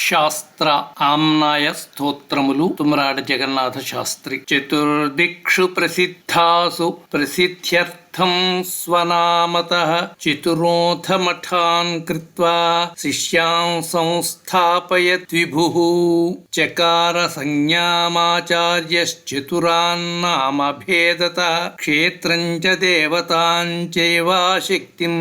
శాస్త్ర ఆమ్నాయ స్తోత్రములు తుమ్రాడ జగన్నాథ శాస్త్రి. చతుర్దిక్షు ప్రసిద్ధాసు ప్రసిద్ధ్యర్థం స్వనామతః చతురోథ మఠాన్ కృత్వా శిష్యాన్ సంస్థాపయత్ విభుః. చకార సంజ్ఞామాచార్యశ్చతురాన్ నామభేదతః క్షేత్రం చ దేవతాం చైవ శక్తిం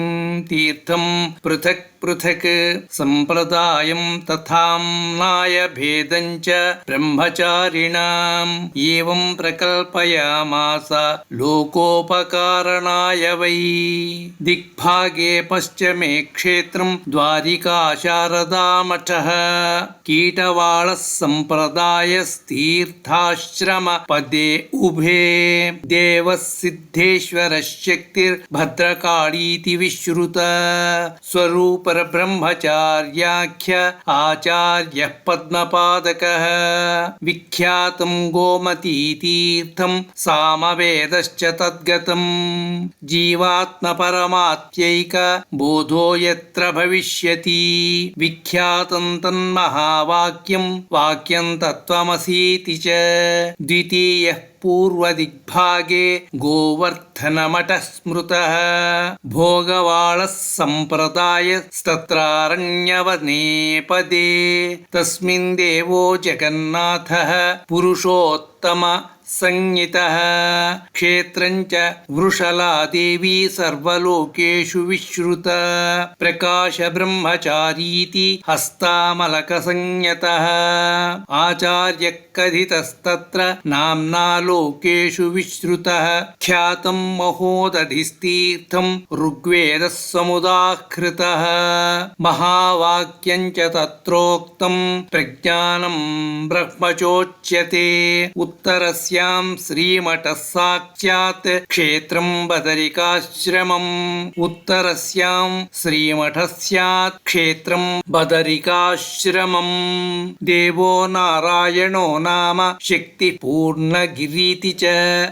తీర్థం పృథక్ పృథక్ సంప్రదాయం తథామ్నాయ భేదం చ బ్రహ్మచారిణాం ఏవం ప్రకల్పయామాస లోకోపకారణాయ వై. దిగ్భాగే పశ్చిమే క్షేత్రం ద్వారికా శారదా మఠః కీటవాళ సంప్రదాయస్తీర్థాశ్రమ పదే ఉభే దేవసిద్ధేశ్వర శక్తిర్భద్రకాళీతి విశ్రుత. స్వరూప బ్రహ్మచార్యాఖ్య ఆచార్య పద్మపాదకః విఖ్యాతం గోమతీ తీర్థం సామవేదశ్చ తద్గతం. జీవాత్మ పరమాత్యైక బోధో యత్ర భవిష్యతి విఖ్యాతం తన్మహావాక్యం వాక్యం తత్వమసీతి చ. ద్వితీయః పూర్వదిగ్భాగే గోవర్ధనమఠః స్మృతః భోగవాళः సంప్రదాయస్తత్రారణ్యవనే పదే. తస్మిన్ దేవో జగన్నాథః పురుషోత్తమ సంజ్ఞితః క్షేత్రం చ వృషలాదేవి సర్వలోకేషు విశ్రుత. ప్రకాశ బ్రహ్మచారీతి హస్తామలక సంజ్ఞతః ఆచార్య కథితస్తత్ర నామ్నా లోకేషు విశ్రుతః. ఖ్యాతం మహోదధిస్తీర్థం ఋగ్వేదః సముదాహృతః మహావాక్యం చ తత్రోక్తం ప్రజ్ఞానం బ్రహ్మచోచ్యతే. ఉత్తరస్య శ్రీమఠః సాక్షాత్ క్షేత్రం బదరికాశ్రమం. ఉత్తరస్యాం శ్రీమఠః స్యాత్ క్షేత్రం బదరికాశ్రమం. దేవో నారాయణో నామ శక్తి పూర్ణగిరీతి చ.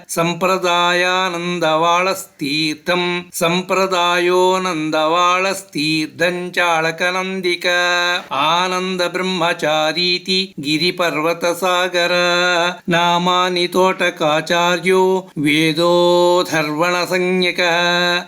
సంప్రదాయానందవాళస్తీర్థం సంప్రదాయోనందవాళస్తీర్థం చాళకనందిక. ఆనంద బ్రహ్మచారీతి గిరిపర్వతసాగర. నామాని తోటకాచార్యో వేదోధర్వణ సంజ్ఞకః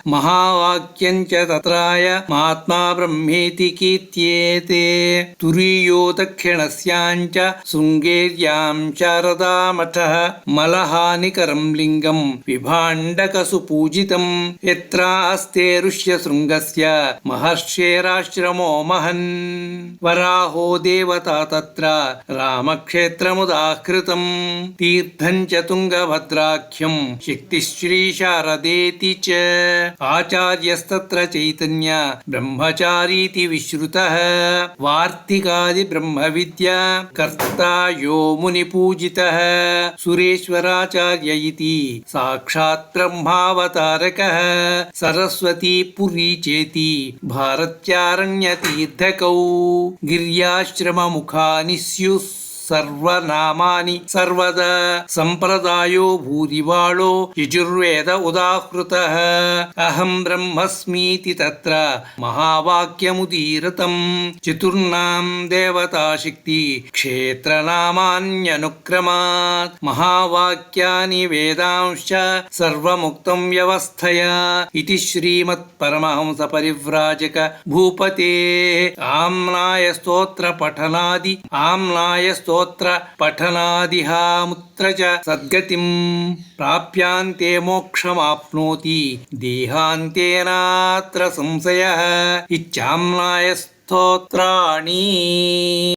మహావాక్యం చ తత్రాయ మహాత్మా బ్రహ్మేతి కీర్త్యేతే. తురీయో దక్షిణస్యాం చ శృంగేర్యాం శారదా మఠః మలహానికరం లింగం విభాండకసు పూజితం. యత్రాస్తే ఋష్యశృంగస్య మహర్షేరాశ్రమో మహన్. వరాహో దేవతా తత్ర రామక్షేత్రముదాహృతం. తీర్థం చ తుంగభద్రాఖ్యం శక్తిశ్రీ శారదేతి చ. ఆచార్యస్తత్ర చైతన్య బ్రహ్మచారీతి విశ్రుతః. వార్తికాది బ్రహ్మ విద్యా కర్తా యో ముని పూజితః. సురేశ్వరాచార్య ఇతి సాక్షాత్ బ్రహ్మావతారకః. సరస్వతీ పురీ చేతి భారత్యారణ్యతీర్థకౌ. గిర్యాశ్రమముఖాని స్యుః సర్వనామాని సర్వదా. సంప్రదాయో భూరివాళో యజుర్వేద ఉదాహృతః. అహం బ్రహ్మస్మీతి తత్ర మహావాక్యముదీరతం. చతుర్నాం దేవతాశక్తి క్షేత్రనామాన్యనుక్రమాత్. మహావాక్యాని వేదాంశ్చ సర్వముక్తం వ్యవస్థయా. ఇతి శ్రీమత్ పరమహంస పరివ్రాజక భూపతే. ఆమ్నాయ స్తోత్ర పఠనాది ఆమ్నాయ స్తోత్ర పఠనాదిహాముత్ర చ సద్గతిం ప్రాప్యాంతే మోక్షమాప్నోతి దేహాంతేనాత్ర సంశయః. ఇత్యామ్నాయ స్తోత్రాణి.